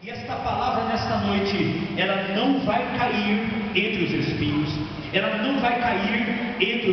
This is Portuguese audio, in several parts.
E esta palavra nesta noite, ela não vai cair entre os espinhos, ela não vai cair entre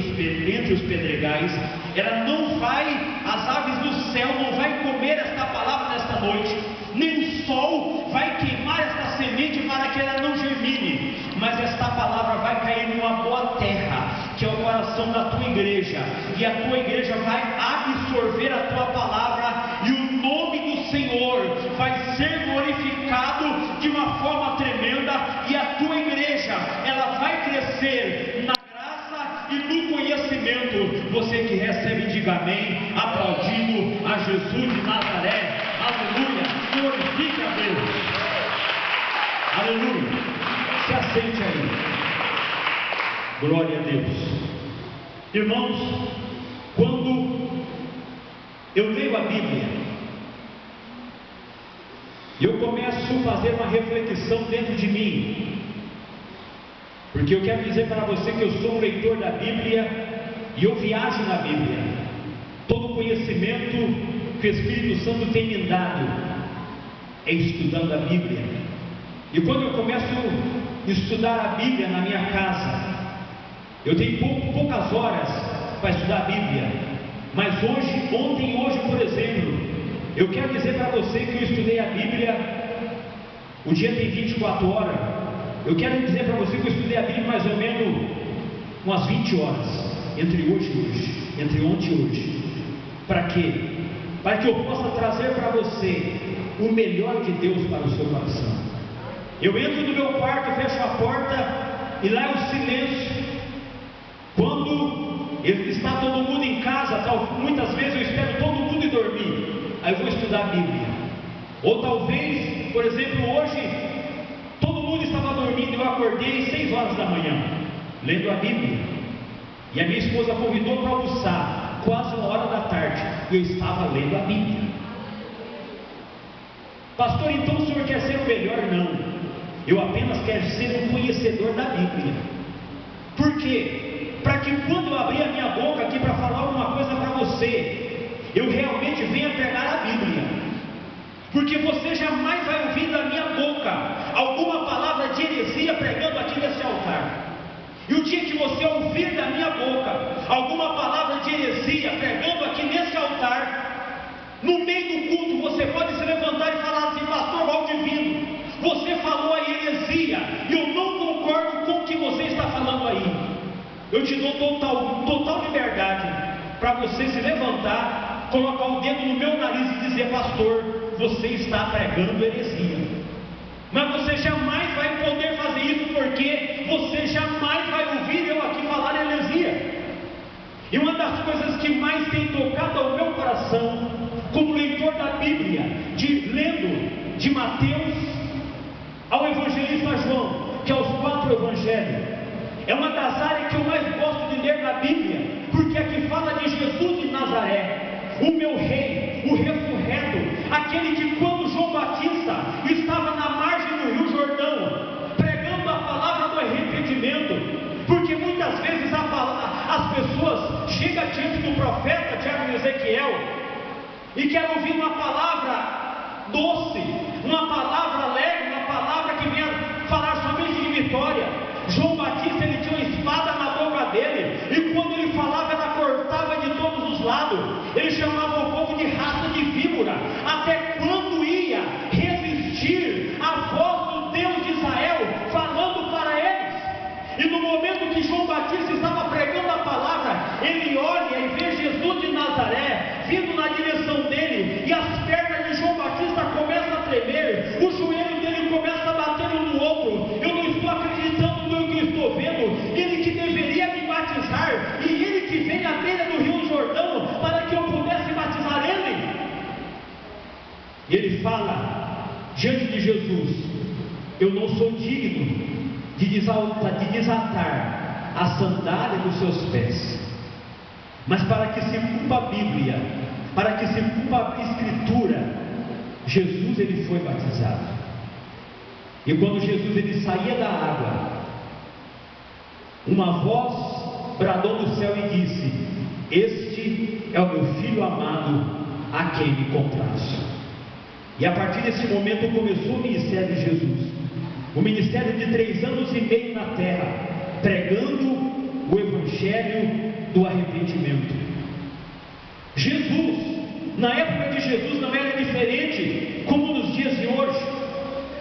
os pedregais, ela não vai, as aves do céu não vai comer esta palavra nesta noite, nem o sol vai queimar esta semente para que ela não germine, mas esta palavra vai cair numa boa terra, que é o coração da tua igreja, e a tua igreja vai absorver a tua palavra, e o nome do Senhor vai ser glorificado de uma forma tremenda, e a tua igreja, ela vai crescer na graça e no conhecimento. Você que recebe, diga amém, aplaudindo a Jesus de Nazaré. Aleluia, glorifique a Deus. Aleluia, se assente aí. Glória a Deus. Irmãos, quando eu leio a Bíblia, eu começo a fazer uma reflexão dentro de mim, porque eu quero dizer para você que eu sou um leitor da Bíblia, e eu viajo na Bíblia. Todo o conhecimento que o Espírito Santo tem me dado é estudando a Bíblia. E quando eu começo a estudar a Bíblia na minha casa, eu tenho poucas horas para estudar a Bíblia, mas ontem e hoje, por exemplo, eu quero dizer para você que eu estudei a Bíblia, o dia tem 24 horas, eu quero dizer para você que eu estudei a Bíblia mais ou menos umas 20 horas, entre hoje e hoje, entre ontem e hoje. Para quê? Para que eu possa trazer para você o melhor de Deus para o seu coração. Eu entro no meu quarto, fecho a porta, e lá é o silêncio. Quando está todo mundo em casa, muitas vezes eu espero todo mundo ir dormir, aí eu vou estudar a Bíblia. Ou talvez, por exemplo, hoje, todo mundo estava dormindo, eu acordei 6 horas da manhã, lendo a Bíblia, e a minha esposa convidou para almoçar, quase 1h da tarde, e eu estava lendo a Bíblia. Pastor, então o senhor quer ser o melhor? Não, eu apenas quero ser um conhecedor da Bíblia. Por quê? Para que quando eu abrir a minha boca aqui para falar alguma coisa para você, eu realmente venha pegar a Bíblia, porque você jamais vai ouvir da minha boca alguma palavra de heresia pregando aqui nesse altar. E o dia que você ouvir da minha boca alguma palavra de heresia pregando aqui nesse altar, no meio do culto você pode se levantar e falar assim: pastor Valdivino, você falou a heresia, e eu não concordo com o que você está falando aí. Eu te dou total liberdade para você se levantar, colocar o dedo no meu nariz e dizer: pastor, você está pregando heresia. Mas você jamais vai poder fazer isso, porque você jamais vai ouvir eu aqui falar heresia. E uma das coisas que mais tem tocado ao meu coração, como leitor da Bíblia, lendo de Mateus ao evangelista João, que é os 4 evangelhos, é uma das áreas que eu mais gosto de ler na Bíblia, porque aqui fala de Jesus de Nazaré, o meu rei, o ressurreto, aquele que quando João Batista estava na margem do Rio Jordão, pregando a palavra do arrependimento, porque muitas vezes as pessoas chegam diante do profeta, diante de Ezequiel, e querem ouvir uma palavra doce, uma palavra alegre, uma palavra que venha falar somente de vitória. João Batista, ele tinha uma espada na boca dele, e quando ele falava, ela cortava de todos os lados. Ele chamava o povo de raça de víbora. Até quando ia resistir a voz do Deus de Israel falando para eles? E no momento que João Batista estava pregando a palavra, ele olha e vê Jesus de Nazaré vindo na direção dele, e as pernas de João Batista começam a tremer, o joelho dele começa a bater um no outro. Eu não estou acreditando no que eu estou vendo. Ele que deveria me batizar, e ele que vem à beira do Rio Jordão para que eu pudesse batizar ele. E ele fala diante de Jesus: eu não sou digno de desatar a sandália dos seus pés, mas para que se cumpra a Bíblia, para que se cumpra a Escritura, Jesus ele foi batizado. E quando Jesus ele saía da água, uma voz bradou do céu e disse: este é o meu filho amado, a quem me comprazo. E a partir desse momento começou o ministério de Jesus. O ministério de 3 anos e meio na terra, pregando o evangelho do arrependimento. Jesus, na época de Jesus, não era diferente como nos dias de hoje.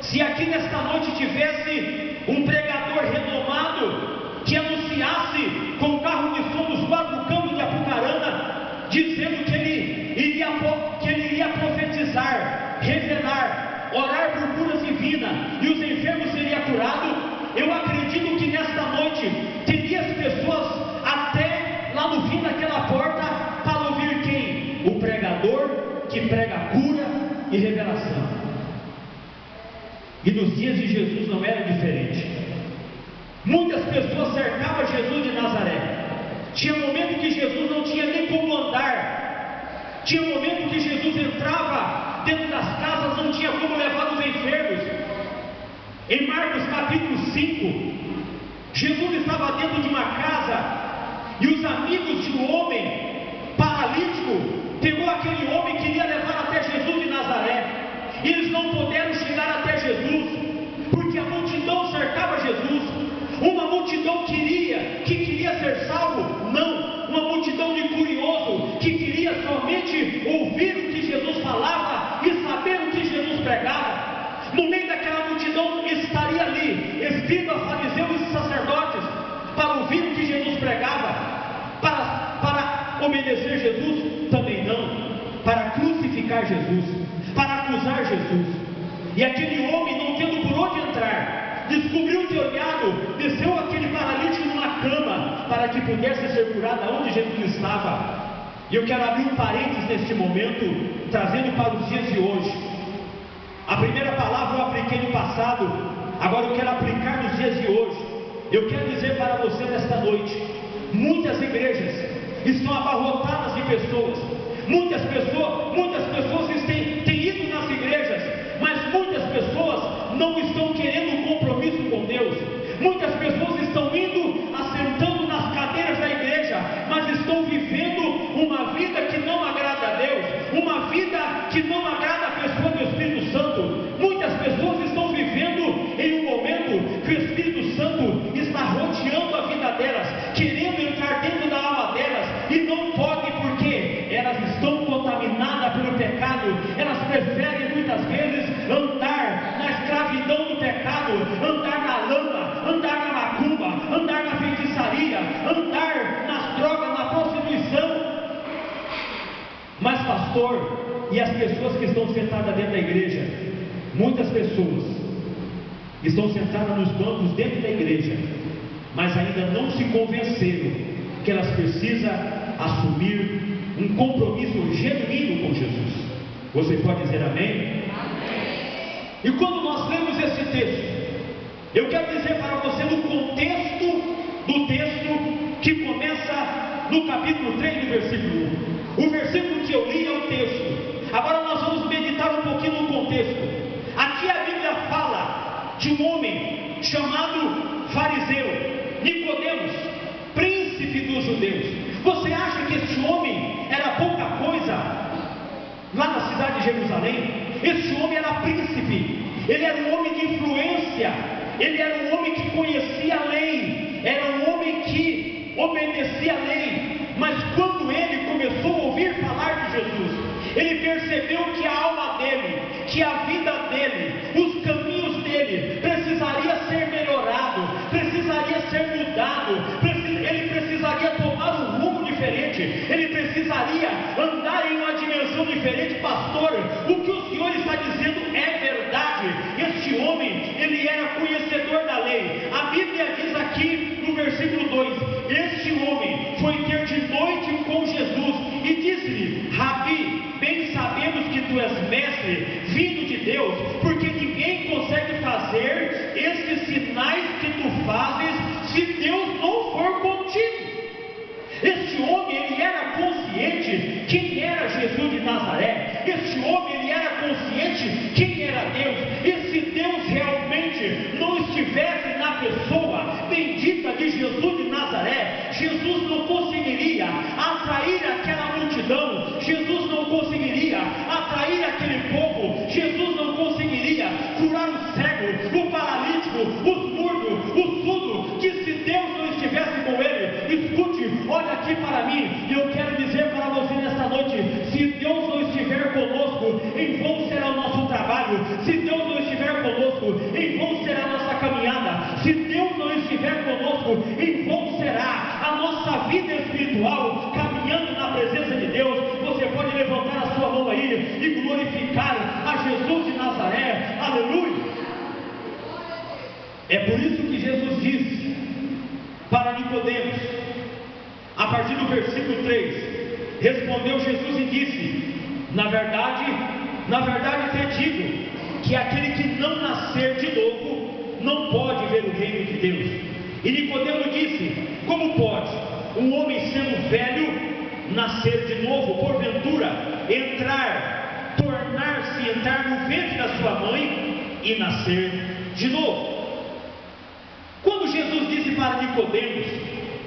Se aqui nesta noite tivesse um pregador renomado que anunciasse com o carro de som dos 4 cantos de Apucarana, dizendo que ele iria profetizar, revelar, orar por cura divina e os enfermos seriam curados, eu acredito que nesta noite teria as pessoas até lá no fim daquela porta para ouvir quem? O pregador que prega cura e revelação. E nos dias de Jesus não era diferente. Muitas pessoas cercavam Jesus de Nazaré. Tinha momento que Jesus não tinha nem como andar. Tinha momento que Jesus entrava dentro das casas, não tinha como levar os enfermos. Em Marcos capítulo 5, Jesus estava dentro de uma casa e os amigos de um homem paralítico pegou aquele homem e queria levar até Jesus de Nazaré. E eles não puderam chegar até Jesus, porque a multidão cercava Jesus. Uma multidão que queria ser salvo? Não. Uma multidão de curioso que queria somente ouvir o que Jesus falava e saber o que Jesus pregava. No meio daquela multidão estaria ali escribas, fariseus e sacerdotes para ouvir o que Jesus pregava. Para obedecer Jesus? Também não. Para crucificar Jesus, para acusar Jesus. E aquele homem, não tendo por onde entrar, descobriu o telhado, desceu aquele paralítico numa cama para que pudesse ser curado onde Jesus estava. E eu quero abrir um parênteses neste momento, trazendo para os dias de hoje. A primeira palavra eu apliquei no passado, agora eu quero aplicar nos dias de hoje. Eu quero dizer para você nesta noite: muitas igrejas estão abarrotadas de pessoas. Muitas pessoas têm ido nas igrejas, mas muitas pessoas não estão querendo um compromisso com Deus. Muitas pessoas estão indo, assentando nas cadeiras da igreja, mas estão vivendo uma vida que não agrada a Deus, uma vida que não agrada a pessoa do Espírito Santo. Muitas pessoas estão vivendo em um momento que o Espírito Santo está rodeando a vida delas, querendo entrar dentro da alma delas, e não pode, porque elas estão contaminadas pelo pecado. Elas preferem muitas vezes andar na escravidão do pecado, andar na lama, andar na macumba, andar na feitiçaria, andar nas drogas, na prostituição. Mas pastor, e as pessoas que estão sentadas dentro da igreja? Muitas pessoas estão sentadas nos bancos dentro da igreja, mas ainda não se convenceram que elas precisam assumir um compromisso genuíno com Jesus. Você pode dizer amém? Amém. E quando nós lemos esse texto, eu quero dizer para você no contexto do texto que começa no capítulo 3, no versículo 1. O versículo que eu li é o texto. Agora nós vamos meditar um pouquinho no contexto. Aqui a Bíblia fala de um homem chamado fariseu, Nicodemos, príncipe dos judeus. Você acha que este homem era pouca coisa lá na cidade de Jerusalém? Este homem era príncipe, ele era um homem de influência, ele era um homem que conhecia a lei, era um homem que obedecia a lei. Mas quando ele começou a ouvir falar de Jesus, ele percebeu que a alma dele, que a vida dele, os caminhos dele precisaria ser melhorado, precisaria ser mudado, ele precisaria tomar um rumo diferente, ele precisaria andar em uma dimensão diferente. Pastor, o que o senhor está dizendo é verdade. Este homem, ele era conhecedor da lei. A Bíblia diz aqui no versículo 2: este homem foi ter de noite com Jesus e disse-lhe: Rabi, bem sabemos que tu és mestre, vindo de Deus, porque ninguém consegue fazer estes sinais que tu fazes se Deus não for contigo. Este homem, ele era consciente quem era Jesus de Nazaré. Este homem, ele era consciente quem era Deus. E se Deus realmente não estivesse na pessoa bendita de Jesus de Nazaré, Jesus não conseguiria atrair aquela multidão, Jesus não conseguiria atrair aquele povo, Jesus trabalho. Se Deus não estiver conosco, em vão será a nossa caminhada. Se Deus não estiver conosco, em vão será a nossa vida espiritual, caminhando na presença de Deus. Você pode levantar a sua mão aí e glorificar a Jesus de Nazaré. Aleluia! É por isso que Jesus disse para Nicodemos, a partir do versículo 3, respondeu Jesus e disse: na verdade te digo, que aquele que não nascer de novo, não pode ver o reino de Deus. E Nicodemo disse: como pode um homem sendo velho nascer de novo, porventura tornar-se entrar no ventre da sua mãe e nascer de novo? Quando Jesus disse para Nicodemos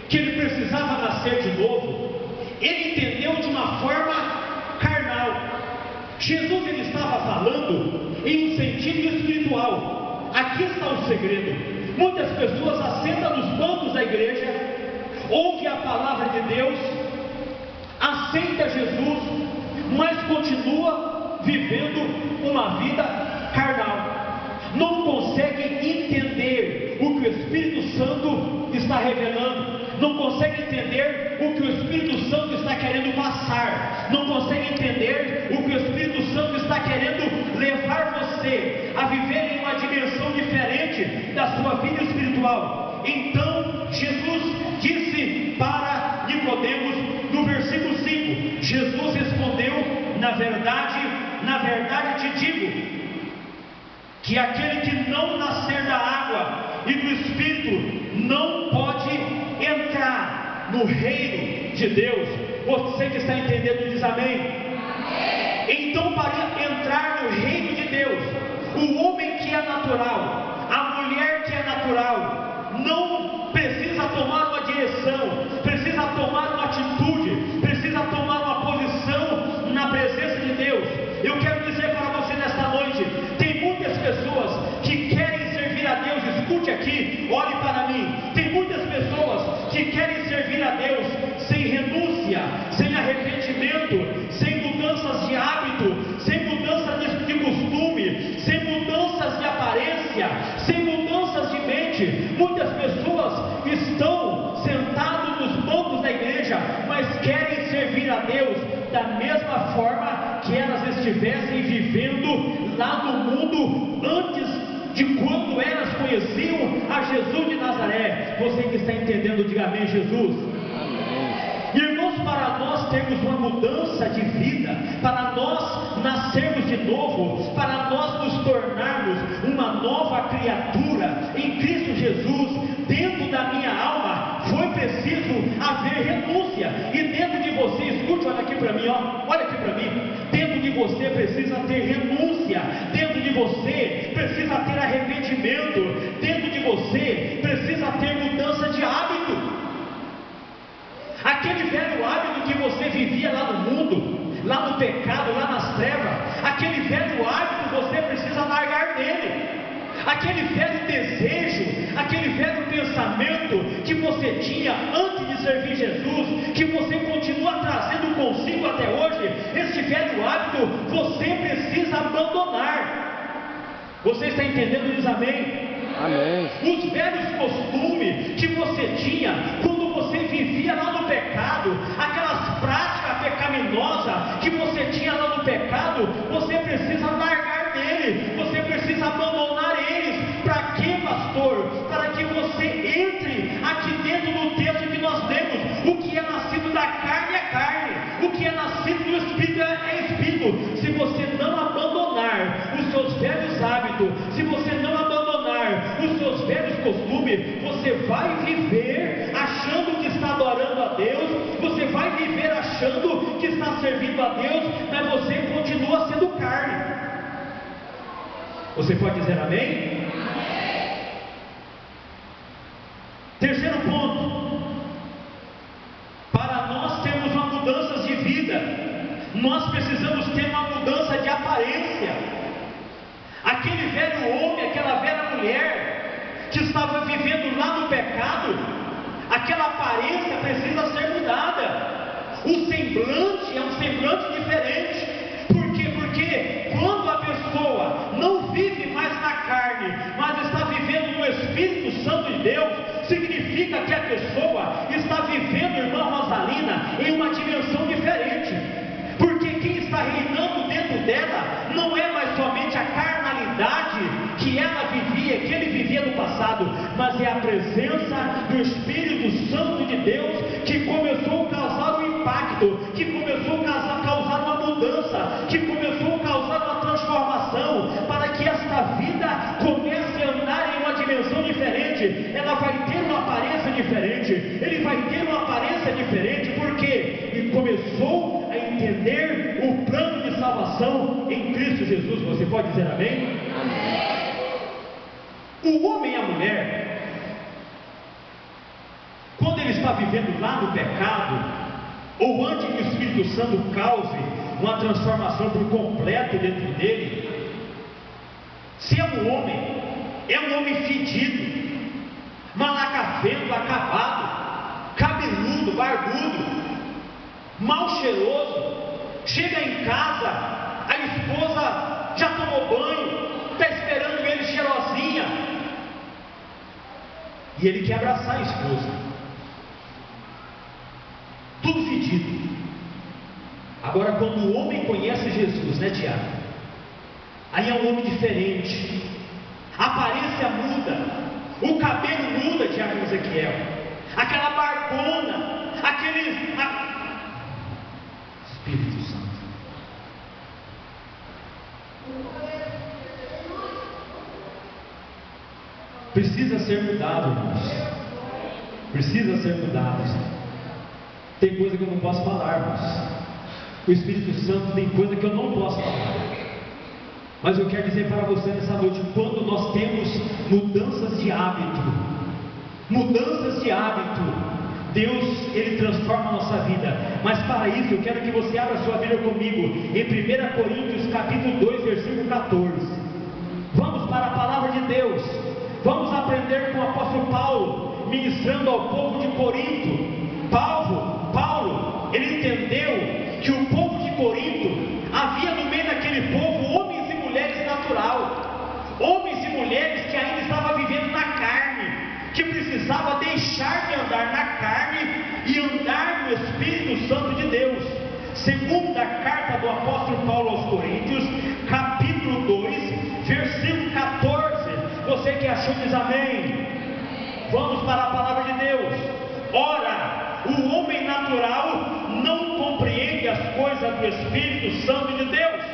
que ele precisava nascer de novo, ele entendeu de uma forma carnal. Jesus ele estava falando em um sentido espiritual. Aqui está o segredo. Muitas pessoas assentam nos bancos da igreja, ouvem a palavra de Deus, aceita Jesus, mas continua vivendo uma vida carnal. Não consegue entender o que o Espírito Santo está revelando, não consegue entender o que o Espírito Santo está querendo passar, não consegue entender o que o Espírito Santo está querendo levar você a viver em uma dimensão diferente da sua vida espiritual. Então Jesus disse para Nicodemos no versículo 5, Jesus respondeu: na verdade te digo, que aquele que não nascer da água e do Espírito não pode entrar no reino de Deus. Você que está entendendo diz amém? Amém. Então, para entrar no reino de Deus, o homem que é natural, a mulher que é natural, não precisa tomar uma direção, precisa tomar uma atitude, precisa tomar uma posição na presença de Deus. Eu quero dizer para você nesta noite, tem muitas pessoas que querem servir a Deus. Escute aqui, olhe para mim. Tem muitas pessoas que querem servir a Deus sem renúncia, sem arrependimento, sem mudanças de hábito, sem mudanças de costume, sem mudanças de aparência, sem mudanças de mente. Muitas pessoas estão sentadas nos bancos da igreja, mas querem servir a Deus da mesma forma que elas estivessem vivendo lá no mundo antes de quando elas conheciam a Jesus de Nazaré. Você que está entendendo, diga amém, Jesus. Amém. Irmãos, para nós termos uma mudança de vida, para nós nascermos de novo, para nós nos tornarmos uma nova criatura em Cristo Jesus, dentro da minha alma foi preciso haver renúncia. E dentro de você, escute, olha aqui para mim, olha aqui para mim. Dentro de você precisa ter renúncia, dentro de você precisa ter arrependimento, dentro de você precisa ter mudança de hábito. Aquele velho hábito que você vivia lá no mundo, lá no pecado, lá nas trevas, aquele velho hábito você precisa largar dele. Aquele velho desejo, aquele velho pensamento que você tinha antes de servir Jesus, que você continua trazendo consigo até hoje, esse velho hábito você precisa abandonar. Você está entendendo? Diz amém? Amém. Os velhos costumes que você tinha quando você vivia lá no pecado, aquelas práticas pecaminosas que você tinha lá no pecado, você precisa largar dele, você precisa abandonar eles. Para quê, pastor? Para que você entre aqui dentro do texto que nós lemos. O que é nascido da carne é carne, o que é nascido do Espírito é Espírito. Se você não abandonar os seus velhos hábitos, se você não abandonar os seus velhos costumes, você vai viver achando que está adorando a Deus, você vai viver achando que está servindo a Deus, mas você continua sendo carne. Você pode dizer amém? Amém. Terceiro ponto, para nós termos uma mudança de vida, nós precisamos ter uma mudança de aparência. Aquele velho homem, aquela velha mulher que estava vivendo lá no pecado, aquela aparência precisa ser mudada. O semblante é um semblante diferente. Por quê? Porque quando a pessoa que ela vivia, que ele vivia no passado, mas é a presença do Espírito Santo de Deus que começou a causar um impacto, que começou a causar uma mudança, que começou a causar uma transformação, para que esta vida comece a andar em uma dimensão diferente. Ela vai ter uma aparência diferente, ele vai ter uma aparência diferente, porque ele começou a entender o plano de salvação em Cristo Jesus. Você pode dizer amém? Amém. O homem e a mulher, quando ele está vivendo lá no pecado, ou antes que o Espírito Santo cause uma transformação por completo dentro dele, se é um homem fedido, malacafento, acabado, cabeludo, barbudo, mal cheiroso, chega em casa, a esposa já tomou banho, está esperando ele cheirosinha, e ele quer abraçar a esposa, tudo fedido. Agora, quando o homem conhece Jesus, né, Tiago? Aí é um homem diferente, a aparência muda, o cabelo muda, Tiago Ezequiel, aquela barbona, Espírito Santo. Precisa ser mudado, irmãos. Precisa ser mudado. Tem coisa que eu não posso falar, irmãos. O Espírito Santo tem coisa que eu não posso falar. Mas eu quero dizer para você nessa noite, quando nós temos mudanças de hábito, Deus, Ele transforma a nossa vida. Mas para isso eu quero que você abra sua Bíblia comigo em 1 Coríntios capítulo 2, versículo 14. Vamos para a palavra de Deus. Vamos aprender com o apóstolo Paulo, ministrando ao povo de Corinto. Paulo, ele entendeu que o povo de Corinto, havia no meio daquele povo homens e mulheres natural, homens e mulheres que ainda estavam vivendo na carne, que precisava deixar de andar na carne e andar no Espírito Santo de Deus. Segunda carta do apóstolo Paulo aos Coríntios, capítulo 2, versículo 14. Você que achou, diz amém. Vamos para a palavra de Deus. Ora, o homem natural não compreende as coisas do Espírito Santo de Deus,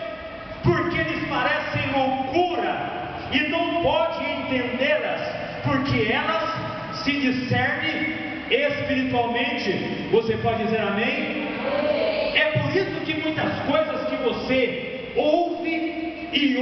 porque lhes parecem loucura, e não pode entendê-las, porque elas se discernem espiritualmente. Você pode dizer amém? É por isso que muitas coisas que você ouve e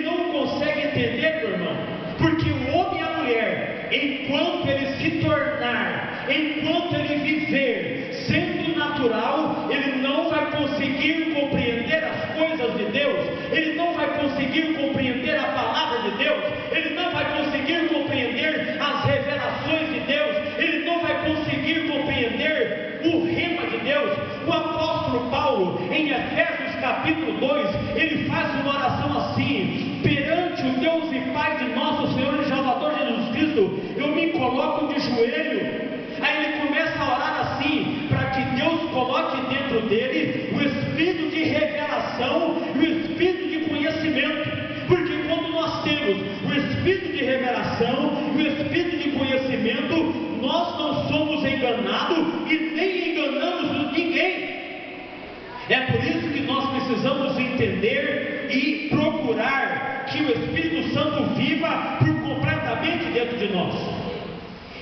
não consegue entender, meu irmão, porque o homem e a mulher, enquanto ele se tornar, enquanto ele viver sendo natural, ele não vai conseguir compreender as coisas de Deus, ele não vai conseguir compreender a palavra de Deus, ele não vai conseguir compreender as revelações de Deus, ele não vai conseguir compreender o rema de Deus. O apóstolo Paulo, em Efésios capítulo 2, ele faz uma oração assim: perante o Deus e Pai de nosso Senhor e Salvador Jesus Cristo, eu me coloco de joelho. Aí ele começa a orar assim, para que Deus coloque dentro dele o espírito de revelação e o espírito de conhecimento, porque quando nós temos o espírito de revelação e o espírito de conhecimento, nós não somos enganados e nem enganamos ninguém. É por isso que nós precisamos entender e procurar que o Espírito Santo viva por completamente dentro de nós.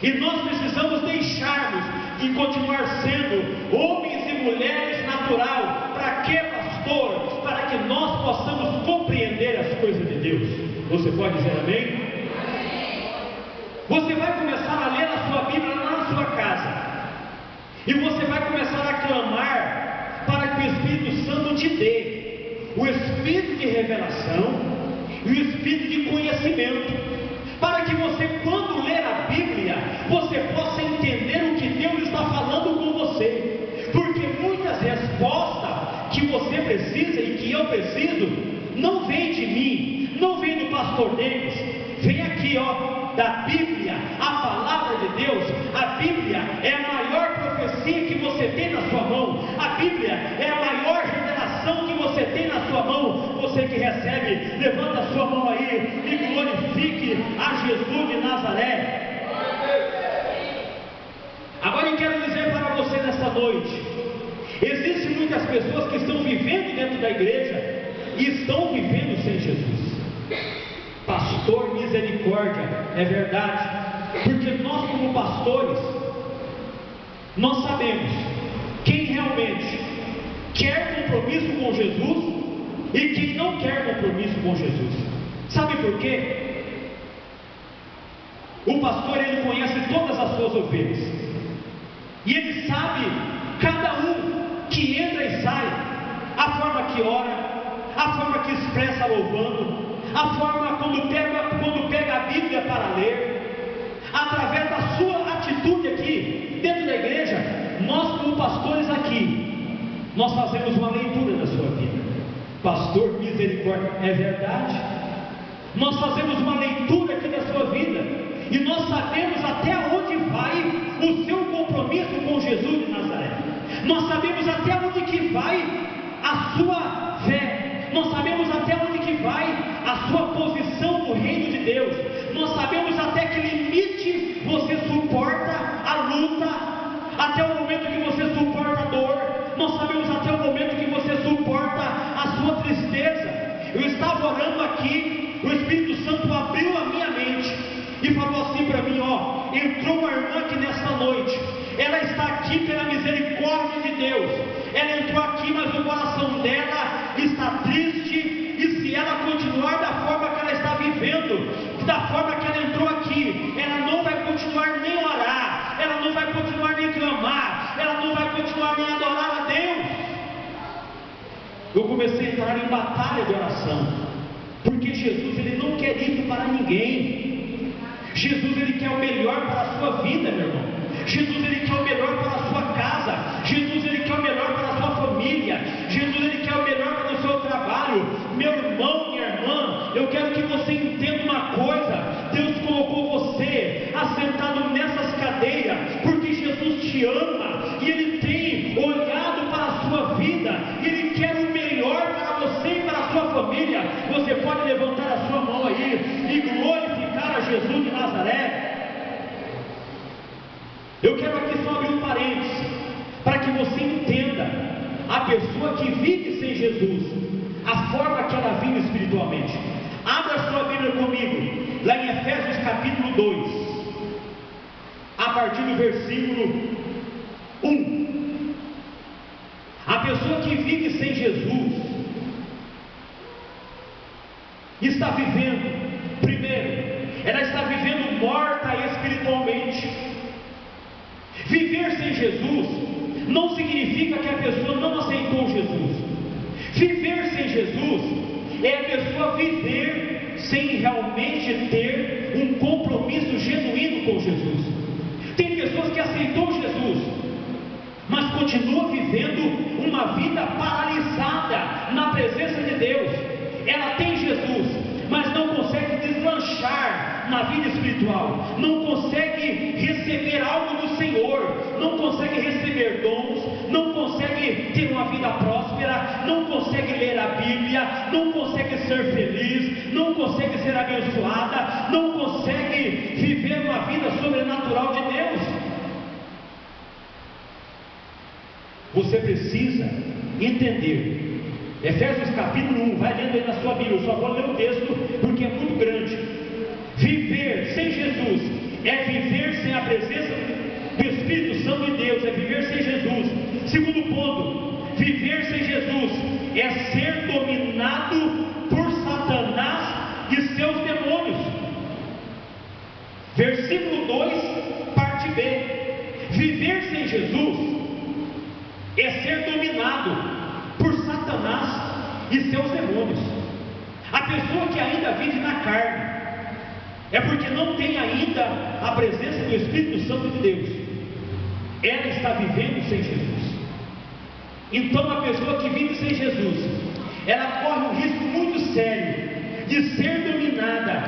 E nós precisamos deixarmos de continuar sendo homens e mulheres natural. Para quê, pastor? Para que nós possamos compreender as coisas de Deus. Você pode dizer amém? Você vai começar a ler a sua Bíblia lá na sua casa, e você vai começar a clamar para que o Espírito Santo te dê o espírito de revelação e o espírito de conhecimento, para que você, quando ler a Bíblia, você possa entender o que Deus está falando com você, porque muitas respostas que você precisa e que eu preciso, não vem de mim, não vem do pastor Denis, vem aqui, da Bíblia, a palavra de Deus. A Bíblia é a maior profecia que você tem na sua mão, a Bíblia é a maior revelação que você tem na sua mão. você que recebe, levanta a sua mão aí e glorifique a Jesus de Nazaré. Agora eu quero dizer para você nesta noite, existem muitas pessoas que estão vivendo dentro da igreja e estão vivendo sem Jesus. Pastor, misericórdia, é verdade, porque nós como pastores, nós sabemos quem realmente quer compromisso com Jesus e quem não quer compromisso com Jesus. Sabe por quê? O pastor, ele conhece todas as suas ovelhas, e ele sabe cada um que entra e sai, a forma que ora, a forma que expressa louvando, a forma quando pega a Bíblia para ler, através da sua atitude aqui dentro da igreja. Nós como pastores aqui, nós fazemos uma leitura da sua vida. Pastor, misericórdia, é verdade, nós fazemos uma leitura aqui da sua vida, e nós sabemos até onde vai o seu compromisso com Jesus de Nazaré. Nós sabemos até onde que vai a sua fé, nós sabemos até onde que vai a sua posição no reino de Deus, nós sabemos até que limite você suporta a luta, até o momento que você suporta a dor, nós sabemos até o momento que você suporta a sua tristeza. Eu estava orando aqui, o Espírito Santo abriu a minha mente e falou assim para mim, ó, entrou uma irmã aqui nessa noite, ela está aqui pela misericórdia de Deus, ela entrou aqui, mas o coração dela está triste, e se ela continuar da forma que ela está vivendo, da forma que ela entrou aqui, ela não vai continuar nem orar, ela não vai continuar nem clamar, ela não vai continuar nem adorar a Deus. Eu comecei a entrar em batalha de oração, porque Jesus, ele não quer isso para ninguém. Jesus, ele quer o melhor para a sua vida, meu irmão. Jesus, ele quer o melhor para a sua casa. Jesus, ele quer o melhor para a sua família. Jesus, ele quer o melhor para o seu trabalho. Meu irmão, minha irmã, eu quero que você entenda uma coisa: Deus colocou você assentado nessas cadeiras porque Jesus te ama, e ele tem olhado para a sua vida, e ele quer o melhor para você e para a sua família. Você pode levantar a sua mão aí e glorificar a Jesus de Nazaré. Eu quero aqui só abrir um parênteses, para que você entenda a pessoa que vive sem Jesus, a forma que ela vive espiritualmente. Abra a sua Bíblia comigo, lá em Efésios capítulo 2, a partir do versículo 1. A pessoa que vive sem Jesus está vivendo, primeiro, ela está vivendo morta espiritualmente. Viver sem Jesus não significa que a pessoa não aceitou Jesus. Viver sem Jesus é a pessoa viver sem realmente ter um compromisso genuíno com Jesus. Tem pessoas que aceitou Jesus, mas continua vivendo uma vida paralisada na presença de Deus. Ela tem Jesus, mas não consegue deslanchar na vida espiritual, não consegue receber algo do Senhor, não consegue receber dons, não consegue ter uma vida próspera, não consegue ler a Bíblia, não consegue ser feliz, não consegue ser abençoada, não consegue viver uma vida sobrenatural de Deus. Você precisa entender. Efésios capítulo 1, vai lendo aí na sua Bíblia, eu só vou ler o texto porque é muito grande. Viver sem Jesus é viver sem a presença do Espírito Santo de Deus, é viver sem Jesus. Segundo ponto, viver sem Jesus é ser dominado por Satanás e seus demônios. Versículo 2, parte B. Viver sem Jesus é ser dominado por Satanás e seus demônios. A pessoa que ainda vive na carne é porque não tem ainda a presença do Espírito Santo de Deus. Ela está vivendo sem Jesus. Então a pessoa que vive sem Jesus, ela corre um risco muito sério de ser dominada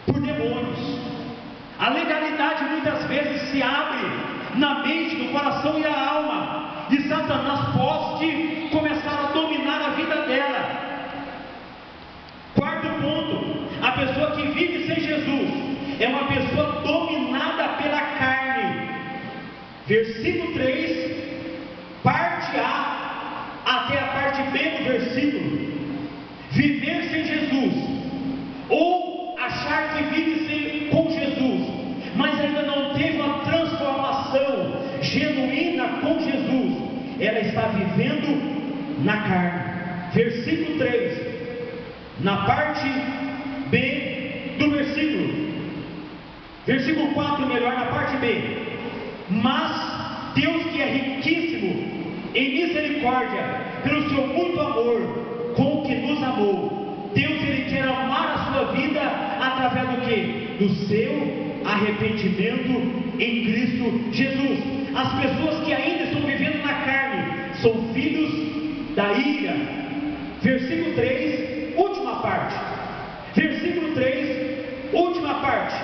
por demônios. A legalidade muitas vezes se abre na mente, no coração e na alma, e Satanás pode começar a dominar a vida dela. versículo 3, parte A até a parte B do versículo. Viver sem Jesus, ou achar que vive com Jesus, mas ainda não teve uma transformação genuína com Jesus, ela está vivendo na carne. Versículo 3, na parte B do versículo. Versículo 4, melhor, na parte B. Mas Deus, que é riquíssimo em misericórdia, pelo seu muito amor com que nos amou, Deus, Ele quer amar a sua vida através do que? Do seu arrependimento em Cristo Jesus. As pessoas que ainda estão vivendo na carne são filhos da ira. Versículo 3, última parte. Versículo 3, última parte.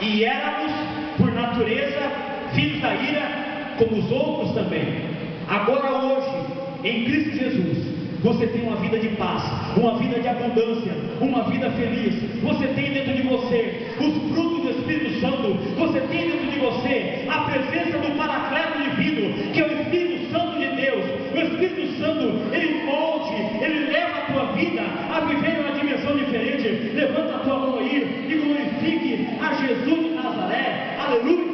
E éramos, por natureza, filhos da ira, como os outros também. Agora hoje, em Cristo Jesus, você tem uma vida de paz, uma vida de abundância, uma vida feliz. Você tem dentro de você os frutos do Espírito Santo. Você tem dentro de você a presença do Paracleto divino, que é o Espírito Santo de Deus. O Espírito Santo, ele molde, ele leva a tua vida a viver uma dimensão diferente. Levanta a tua mão aí e glorifique a Jesus de Nazaré. Aleluia!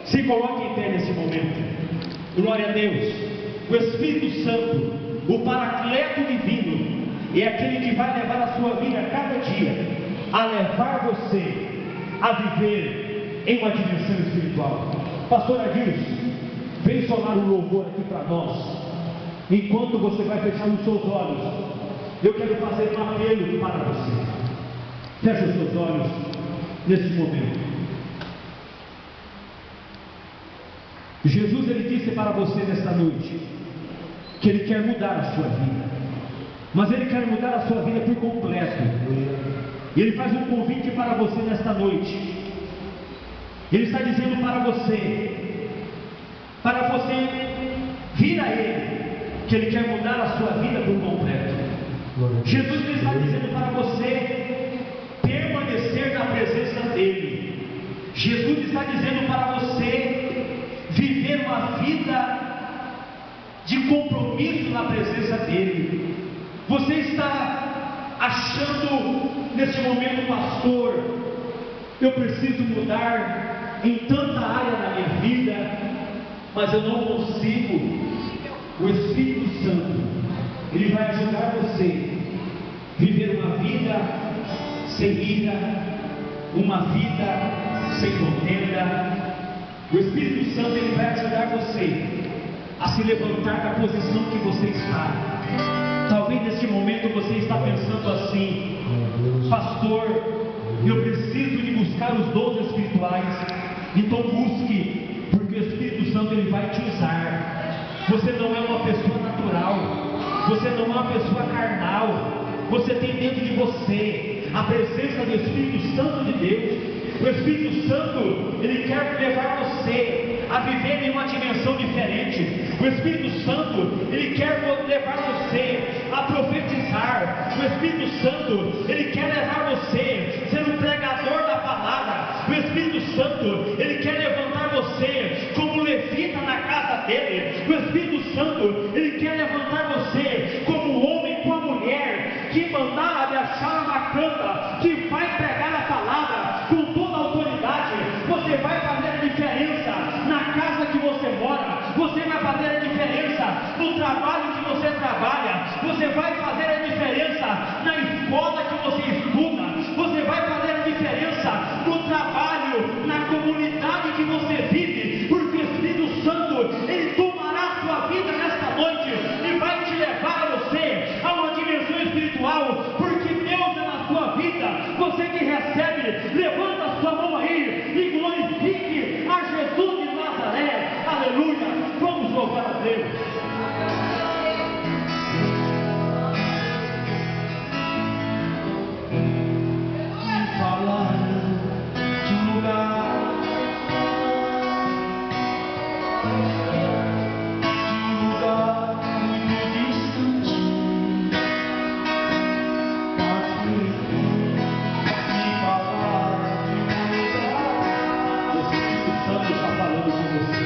Se coloque em pé nesse momento. Glória a Deus. O Espírito Santo, o Paracleto divino, é aquele que vai levar a sua vida a cada dia a levar você a viver em uma dimensão espiritual. Pastor Adilson, vem sonar um louvor aqui para nós. Enquanto você vai fechar os seus olhos, eu quero fazer um apelo para você. Feche os seus olhos nesse momento. Jesus, Ele disse para você nesta noite que Ele quer mudar a sua vida, mas Ele quer mudar a sua vida por completo. E Ele faz um convite para você nesta noite. Ele está dizendo para você vir a Ele, que Ele quer mudar a sua vida por completo. Jesus está dizendo para você permanecer na presença dEle. Jesus está dizendo para você viver uma vida de compromisso na presença dEle. Você está achando nesse momento, pastor, eu preciso mudar em tanta área da minha vida, mas eu não consigo. O Espírito Santo, Ele vai ajudar você a viver uma vida sem ira, uma vida sem contenda. O Espírito Santo, Ele vai ajudar você a se levantar da posição que você está. Talvez neste momento você está pensando assim: pastor, eu preciso de buscar os dons espirituais. Então busque, porque o Espírito Santo, Ele vai te usar. Você não é uma pessoa natural, você não é uma pessoa carnal. Você tem dentro de você a presença do Espírito Santo de Deus. O Espírito Santo, Ele quer levar você a viver em uma dimensão diferente. O Espírito Santo, Ele quer levar você a profetizar. O Espírito Santo, Ele quer levar você a ser um pregador da palavra. O Espírito Santo, Ele quer levantar você como levita na casa dEle. O Espírito Santo, Ele quer levantar você como homem, como a mulher que mandar deixar uma canta, que vai pregar a palavra com toda a autoridade. Você vai fazer a diferença na casa que você mora, você vai fazer a diferença no trabalho que você trabalha, você vai fazer a diferença na escola que você estuda, você vai fazer a diferença no trabalho, na comunidade que você vive, porque o Espírito Santo, Ele tomará a sua vida nesta noite e vai te levar a você a uma dimensão espiritual, porque Deus é na sua vida. Você que recebe, levanta a sua mão aí e glorifique a Jesus de Nazaré. Aleluia! Vamos louvar a Deus. Santo está falando com você.